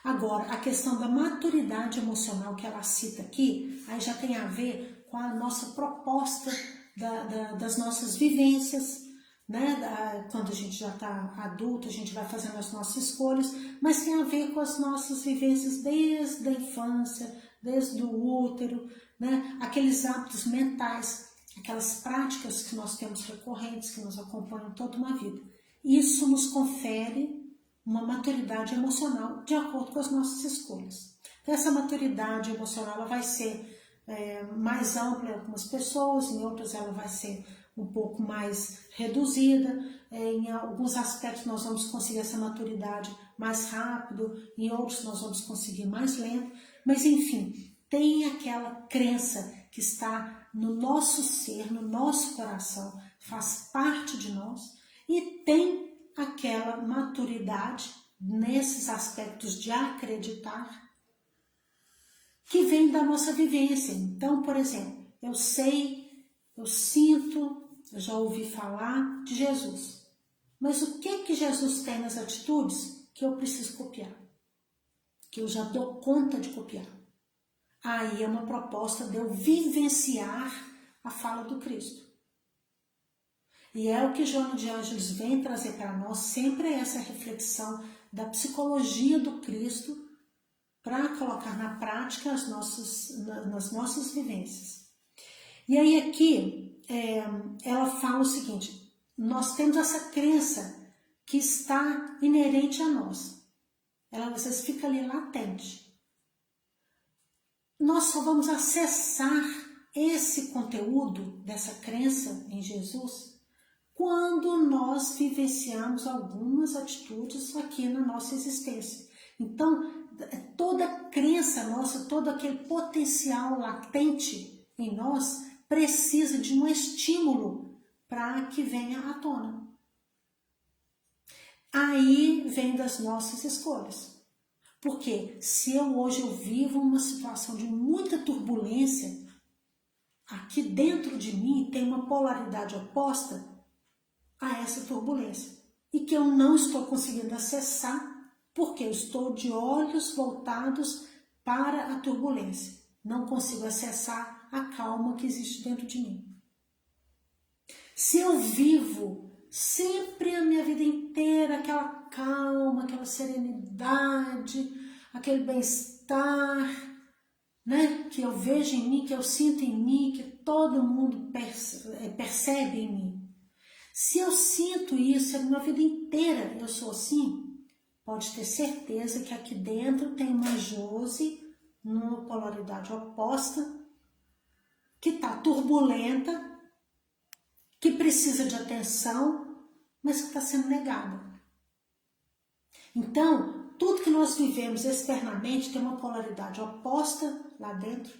Agora, a questão da maturidade emocional que ela cita aqui, aí já tem a ver com a nossa proposta das nossas vivências, né? Quando a gente já está adulto, a gente vai fazendo as nossas escolhas, mas tem a ver com as nossas vivências desde a infância, desde o útero, né? Aqueles hábitos mentais, aquelas práticas que nós temos recorrentes, que nos acompanham toda uma vida. Isso nos confere uma maturidade emocional de acordo com as nossas escolhas. Então, essa maturidade emocional ela vai ser mais ampla em algumas pessoas, em outras ela vai ser um pouco mais reduzida, em alguns aspectos nós vamos conseguir essa maturidade mais rápido, em outros nós vamos conseguir mais lento, mas enfim, tem aquela crença que está no nosso ser, no nosso coração, faz parte de nós e tem aquela maturidade nesses aspectos de acreditar que vem da nossa vivência. Então, por exemplo, eu sei, eu sinto, eu já ouvi falar de Jesus. Mas o que Jesus tem nas atitudes que eu preciso copiar? Que eu já dou conta de copiar. Aí é uma proposta de eu vivenciar a fala do Cristo. E é o que Joana de Ângeles vem trazer para nós, sempre essa reflexão da psicologia do Cristo para colocar na prática nas nossas vivências. E aí aqui ela fala o seguinte, nós temos essa crença que está inerente a nós. Ela às vezes fica ali latente. Nós só vamos acessar esse conteúdo dessa crença em Jesus quando nós vivenciamos algumas atitudes aqui na nossa existência. Então, toda crença nossa, todo aquele potencial latente em nós precisa de um estímulo para que venha à tona. Aí vem das nossas escolhas. Porque se hoje eu vivo uma situação de muita turbulência, aqui dentro de mim tem uma polaridade oposta a essa turbulência e que eu não estou conseguindo acessar porque eu estou de olhos voltados para a turbulência. Não consigo acessar a calma que existe dentro de mim. Se eu vivo sempre a minha vida inteira aquela calma, aquela serenidade, aquele bem-estar, né, que eu vejo em mim, que eu sinto em mim, que todo mundo percebe em mim. Se eu sinto isso a minha vida inteira, eu sou assim, pode ter certeza que aqui dentro tem uma Josi, numa polaridade oposta, que está turbulenta, que precisa de atenção, mas que está sendo negada. Então, tudo que nós vivemos externamente tem uma polaridade oposta lá dentro,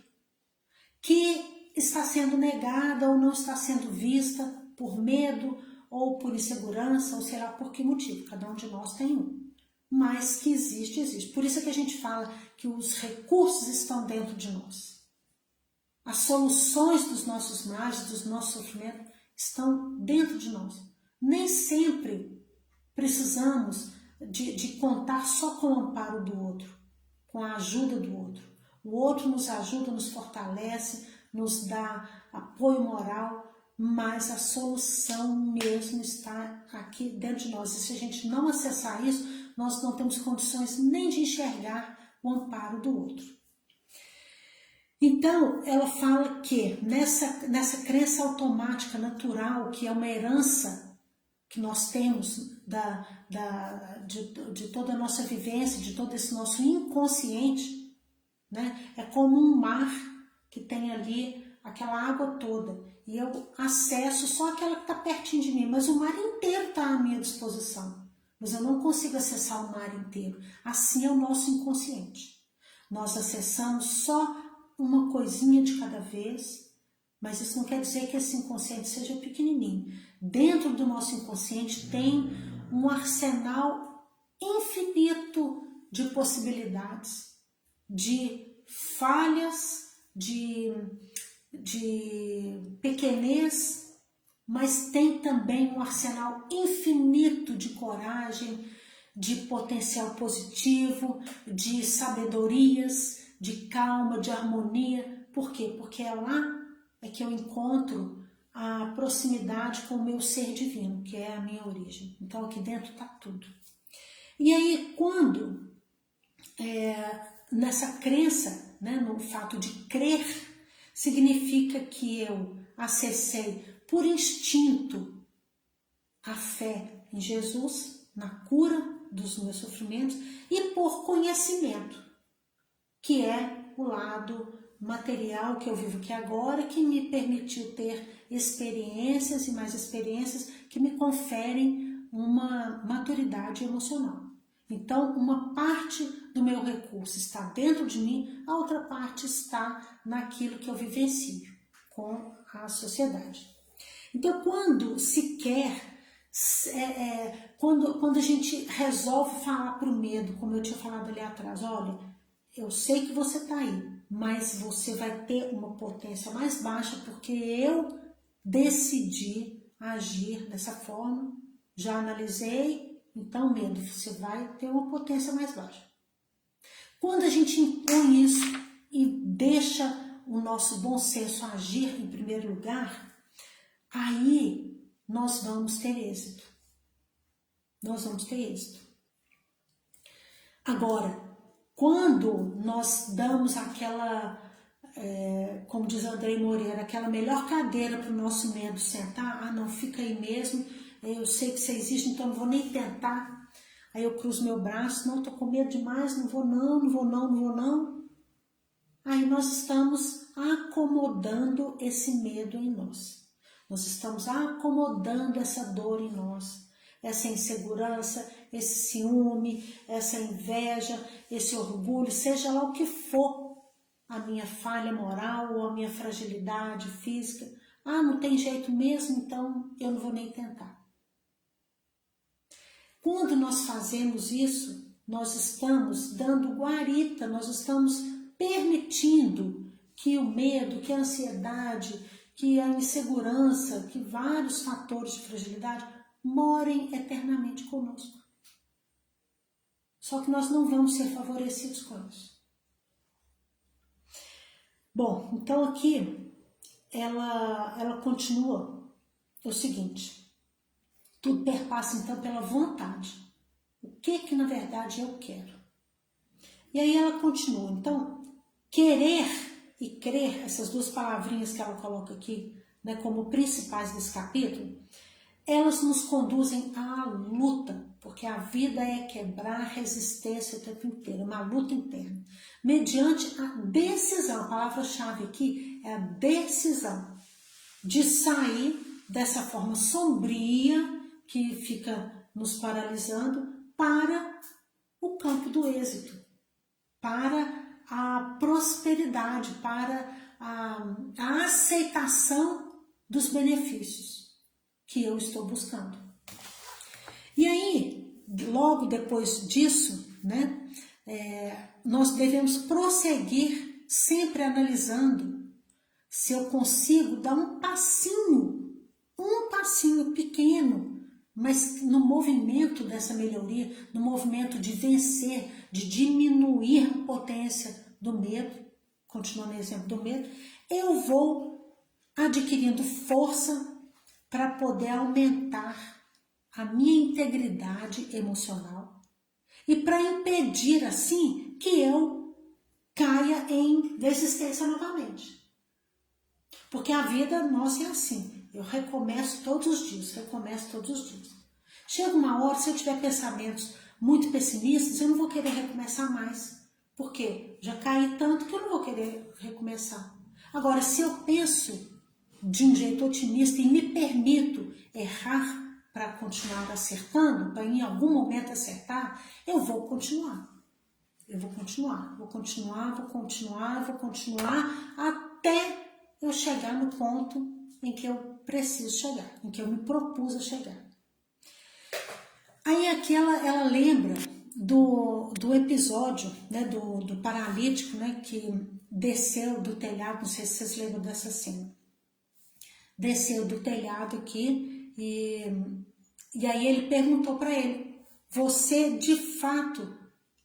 que está sendo negada ou não está sendo vista por medo ou por insegurança, ou sei lá por que motivo, cada um de nós tem um. Mas que existe, existe. Por isso é que a gente fala que os recursos estão dentro de nós. As soluções dos nossos males, dos nossos sofrimentos, estão dentro de nós. Nem sempre precisamos de contar só com o amparo do outro, com a ajuda do outro. O outro nos ajuda, nos fortalece, nos dá apoio moral, mas a solução mesmo está aqui dentro de nós. E se a gente não acessar isso, nós não temos condições nem de enxergar o amparo do outro. Então, ela fala que nessa crença automática, natural, que é uma herança que nós temos de toda a nossa vivência, de todo esse nosso inconsciente, né? É como um mar que tem ali aquela água toda e eu acesso só aquela que está pertinho de mim, mas o mar inteiro está à minha disposição, mas eu não consigo acessar o mar inteiro. Assim é o nosso inconsciente. Nós acessamos só uma coisinha de cada vez, mas isso não quer dizer que esse inconsciente seja pequenininho. Dentro do nosso inconsciente tem um arsenal infinito de possibilidades, de falhas, de pequenez, mas tem também um arsenal infinito de coragem, de potencial positivo, de sabedorias, de calma, de harmonia. Por quê? Porque é lá que eu encontro a proximidade com o meu ser divino, que é a minha origem. Então aqui dentro está tudo. E aí quando, nessa crença, né, no fato de crer, significa que eu acessei por instinto a fé em Jesus, na cura dos meus sofrimentos, e por conhecimento, que é o lado material que eu vivo aqui agora, que me permitiu ter experiências e mais experiências que me conferem uma maturidade emocional. Então, uma parte do meu recurso está dentro de mim, a outra parte está naquilo que eu vivencio com a sociedade. Então, quando se quer, quando a gente resolve falar para o medo, como eu tinha falado ali atrás, olha, eu sei que você está aí, mas você vai ter uma potência mais baixa porque eu decidi agir dessa forma, já analisei, então medo, você vai ter uma potência mais baixa. Quando a gente impõe isso e deixa o nosso bom senso agir em primeiro lugar, aí nós vamos ter êxito. Nós vamos ter êxito. Agora, quando nós damos aquela, como diz Andrei Moreira, aquela melhor cadeira para o nosso medo sentar, não, fica aí mesmo, eu sei que você existe, então não vou nem tentar. Aí eu cruzo meu braço, não, estou com medo demais, não vou não. Aí nós estamos acomodando esse medo em nós. Nós estamos acomodando essa dor em nós, essa insegurança, esse ciúme, essa inveja, esse orgulho, seja lá o que for, a minha falha moral ou a minha fragilidade física. Não tem jeito mesmo, então eu não vou nem tentar. Quando nós fazemos isso, nós estamos dando guarita, nós estamos permitindo que o medo, que a ansiedade, que a insegurança, que vários fatores de fragilidade morem eternamente conosco. Só que nós não vamos ser favorecidos com isso. Bom, então aqui ela continua o seguinte: tudo perpassa então pela vontade. O que na verdade eu quero? E aí ela continua, então, querer e crer, essas duas palavrinhas que ela coloca aqui, né, como principais desse capítulo, elas nos conduzem à luta, porque a vida é quebrar resistência o tempo inteiro, uma luta interna, mediante a decisão. A palavra-chave aqui é a decisão de sair dessa forma sombria que fica nos paralisando para o campo do êxito, para a prosperidade, para a aceitação dos benefícios que eu estou buscando. E aí, logo depois disso, né, nós devemos prosseguir sempre analisando se eu consigo dar um passinho pequeno, mas no movimento dessa melhoria, no movimento de vencer, de diminuir a potência do medo, continuando no exemplo do medo, eu vou adquirindo força para poder aumentar a minha integridade emocional e para impedir, assim, que eu caia em desistência novamente. Porque a vida nossa é assim, eu recomeço todos os dias. Chega uma hora, se eu tiver pensamentos muito pessimistas, eu não vou querer recomeçar mais. Por quê? Já caí tanto que eu não vou querer recomeçar. Agora, se eu penso de um jeito otimista e me permito errar para continuar acertando, para em algum momento acertar, eu vou continuar. Vou continuar até eu chegar no ponto em que eu preciso chegar, em que eu me propus a chegar. Aí aqui ela lembra do episódio, né, do paralítico, né, que desceu do telhado, não sei se vocês lembram dessa cena. Desceu do telhado aqui e aí ele perguntou para ele: você de fato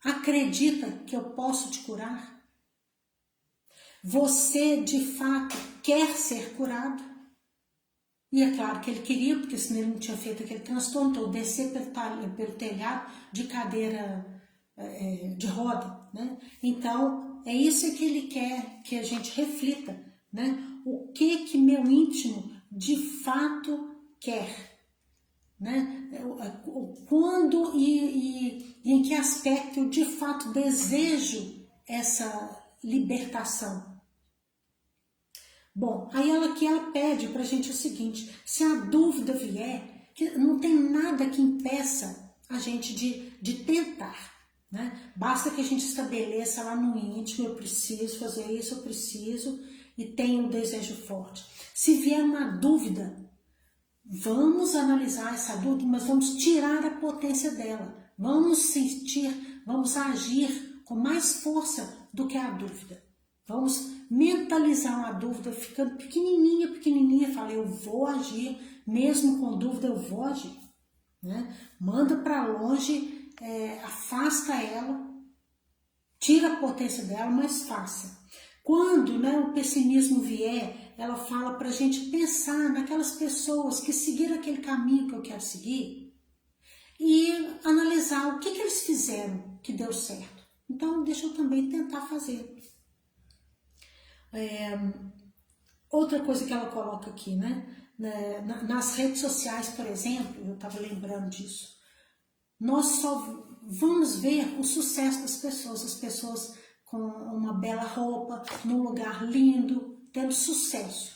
acredita que eu posso te curar? Você de fato quer ser curado? E é claro que ele queria, porque senão ele não tinha feito aquele transtorno, então descer pelo telhado de cadeira de roda, né? Então, é isso que ele quer que a gente reflita, né? O que meu íntimo de fato quer, né? Quando e em que aspecto eu de fato desejo essa libertação. Bom, aí ela pede para a gente o seguinte: se a dúvida vier, que não tem nada que impeça a gente de tentar, né? Basta que a gente estabeleça lá no íntimo: eu preciso fazer isso, eu preciso, e tenho um desejo forte. Se vier uma dúvida, vamos analisar essa dúvida, mas vamos tirar a potência dela. Vamos sentir, vamos agir com mais força do que a dúvida. Vamos mentalizar uma dúvida ficando pequenininha, pequenininha. Fala, eu vou agir, mesmo com dúvida eu vou agir, né? Manda para longe, afasta ela, tira a potência dela, mas faça. Quando, né, o pessimismo vier, ela fala para a gente pensar naquelas pessoas que seguiram aquele caminho que eu quero seguir e analisar o que eles fizeram que deu certo. Então, deixa eu também tentar fazer. Outra coisa que ela coloca aqui, né? Nas redes sociais, por exemplo, eu estava lembrando disso, nós só vamos ver o sucesso das pessoas, as pessoas com uma bela roupa, num lugar lindo, tendo sucesso.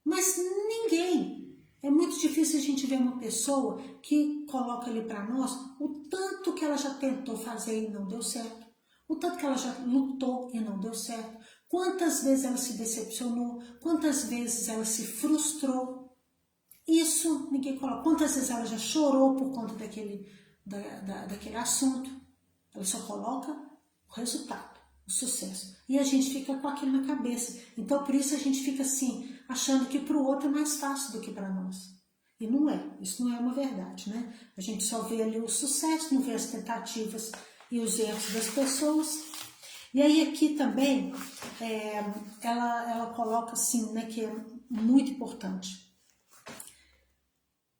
Mas ninguém, é muito difícil a gente ver uma pessoa que coloca ali para nós o tanto que ela já tentou fazer e não deu certo, o tanto que ela já lutou e não deu certo, quantas vezes ela se decepcionou, quantas vezes ela se frustrou. Isso ninguém coloca. Quantas vezes ela já chorou por conta daquele assunto. Ela só coloca o resultado, o sucesso. E a gente fica com aquilo na cabeça. Então, por isso a gente fica assim, achando que para o outro é mais fácil do que para nós. E não é. Isso não é uma verdade, né? A gente só vê ali o sucesso, não vê as tentativas e os erros das pessoas. E aí aqui também, ela coloca assim, né, que é muito importante.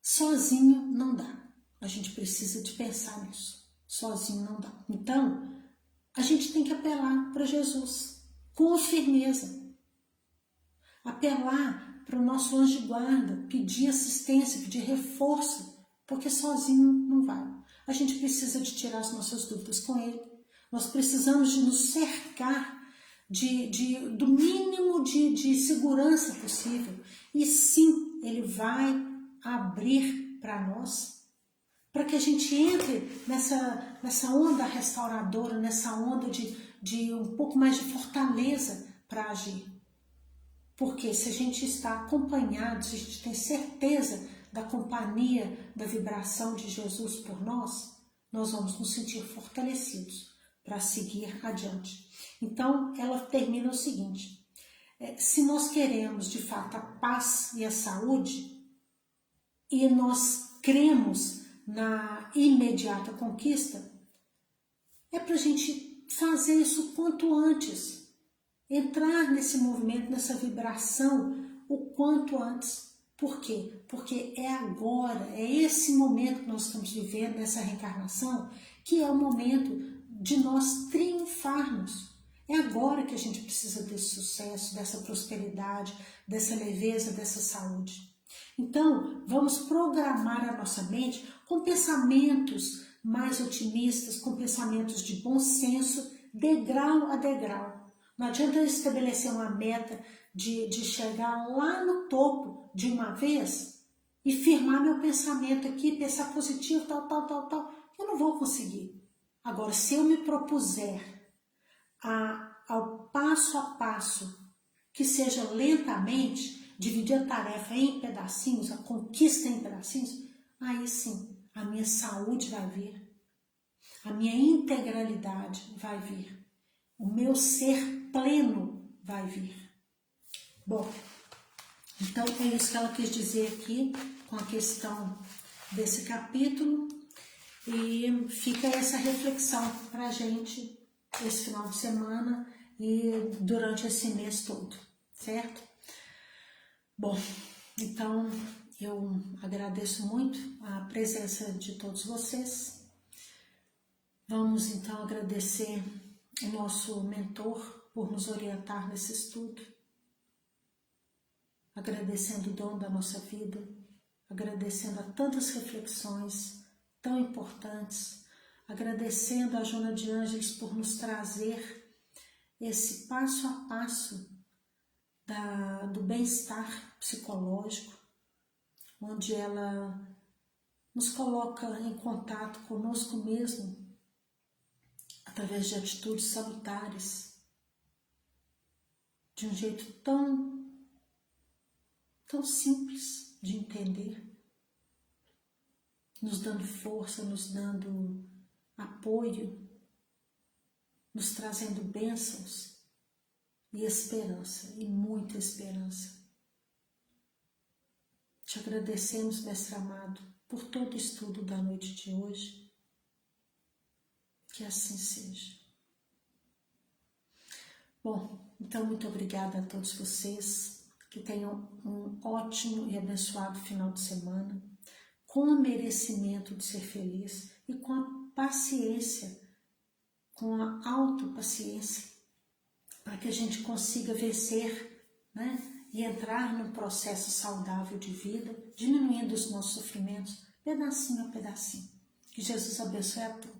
Sozinho não dá. A gente precisa de pensar nisso. Sozinho não dá. Então, a gente tem que apelar para Jesus com firmeza. Apelar para o nosso anjo de guarda, pedir assistência, pedir reforço, porque sozinho não vai. A gente precisa de tirar as nossas dúvidas com ele. Nós precisamos de nos cercar do mínimo de segurança possível. E sim, ele vai abrir para nós, para que a gente entre nessa onda restauradora, nessa onda de um pouco mais de fortaleza para agir. Porque se a gente está acompanhado, se a gente tem certeza da companhia, da vibração de Jesus por nós, nós vamos nos sentir fortalecidos para seguir adiante. Então, ela termina o seguinte: se nós queremos de fato a paz e a saúde, e nós cremos na imediata conquista, é para a gente fazer isso quanto antes. Entrar nesse movimento, nessa vibração, o quanto antes. Por quê? Porque é agora, é esse momento que nós estamos vivendo, nessa reencarnação, que é o momento de nós triunfarmos. É agora que a gente precisa desse sucesso, dessa prosperidade, dessa leveza, dessa saúde. Então, vamos programar a nossa mente com pensamentos mais otimistas, com pensamentos de bom senso, degrau a degrau. Não adianta eu estabelecer uma meta de chegar lá no topo de uma vez e firmar meu pensamento aqui, pensar positivo, tal. Eu não vou conseguir. Agora, se eu me propuser ao passo a passo, que seja lentamente, dividir a tarefa em pedacinhos, a conquista em pedacinhos, aí sim, a minha saúde vai vir, a minha integralidade vai vir, o meu ser pleno vai vir. Bom, então é isso que ela quis dizer aqui com a questão desse capítulo, e fica essa reflexão para a gente esse final de semana e durante esse mês todo, certo? Bom, então eu agradeço muito a presença de todos vocês. Vamos então agradecer o nosso mentor por nos orientar nesse estudo, agradecendo o dom da nossa vida, agradecendo a tantas reflexões tão importantes, agradecendo a Joana de Ângeles por nos trazer esse passo a passo do bem-estar psicológico, onde ela nos coloca em contato conosco mesmo, através de atitudes salutares, de um jeito tão simples de entender, nos dando força, nos dando apoio, nos trazendo bênçãos e esperança, e muita esperança. Te agradecemos, Mestre amado, por todo o estudo da noite de hoje. Que assim seja. Bom, então muito obrigada a todos vocês, que tenham um ótimo e abençoado final de semana, com o merecimento de ser feliz e com a paciência, com a autopaciência, para que a gente consiga vencer, né? E entrar num processo saudável de vida, diminuindo os nossos sofrimentos, pedacinho a pedacinho. Que Jesus abençoe a todos.